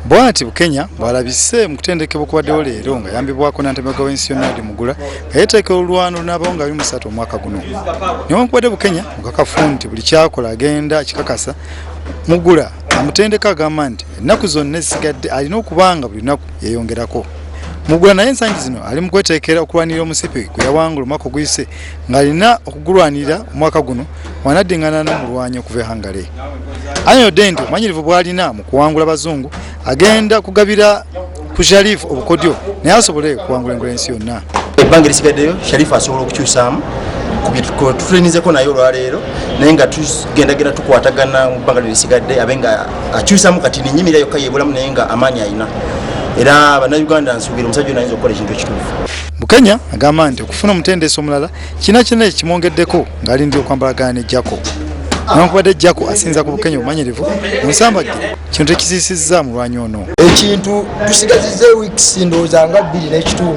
Bwati Bukenya bwalabise mu kutendekebwa kubaddewo leero nga yambibwako Nnantebwa w'ensi yonna Mugula nga yeeteekera olulwano lunaabaawo nga 23 omwaka guno. Newankubadde Bukenya mukakafu nti buli kyakola agenda kikakasa, Mugula amutendeka agamba nti ennaku zonna ezisigadde alina okubanga buli lunaku yeeyongerako. Mugula naye ensangi zino ali mu kweteekera okulwanirira omusipi gwe yawangula omwaka oguyise ng'alina okugulwanirira omwaka guno wanaddiŋŋana n'omulwanyi okuva e Hungary. Anyodde nti omanyirivu bw'alina mu kuwangula abazungu agenda kugabira ku Sharifu obukodyo naye asobole kuwangula engula ensi yonna. Ebbanga erisigaddeyo Sharifu asobola okukyusaamu ku tutulinizeeko naye olwaleero naye nga tugendagenda tukwatagana mu bbanga lirisigadde abe nga akyusaamu kati ninyimira yokka yeebulamu naye nga amaanyi alina. Era bannayuganda nsuubira omusajja ono ayinza okukola ekintu ekituufu. Bukenya agamba nti okufuna omutendeeso omulala kina kimwongeddeko ng'alindira okwambalagana ne Jaco. Newankubadde Jaco asinza ku Bukenya obumanyirivu mu nsambagire kintu tekisiisizza mulwanyi ono. Ekintu tusigazizza weeks ndowooza nga 2.5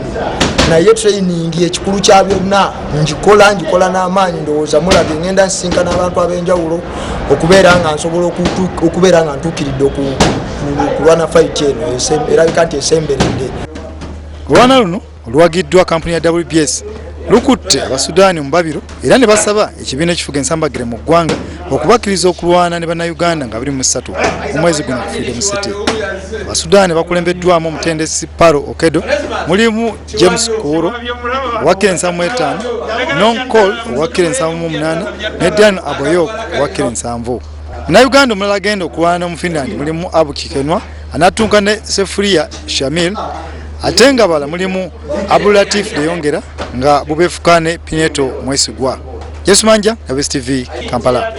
naye training ekikulu kya byonna ngikola n'amaanyi ndowooza mulabye ngenda nsinkana abantu ab'enjawulo okubeera nga nsobola okubeera nga ntuukiridde kulwana fight eno erabika nti esemberedde. Olwana luno oluwagiddwa kampuni ya WBS lukutte Abasudaani mu Babiro era ne basaba ekibiina ekifuga ensambagire mu ggwanga okubakkiriza okulwana ne Bannayuganda nga 23 omwezi guno ku Freedom City. Abasudaani bakulembeddwamu omutendesi Paro Okedo, mulimu James Kuro owakira 75, Nonkol owakira 78 ne Dan Aboyok owakira 70. Munnayuganda omulala agenda okulwana mu Finland mulimu Abu Kikenwa anatunka ne Sefuria Shamil, ate nga bala mulimu Abdulatif Deyongera nga Bubefukane Pineto Mwesigwa. Yesu Manja, WSTV, Kampala.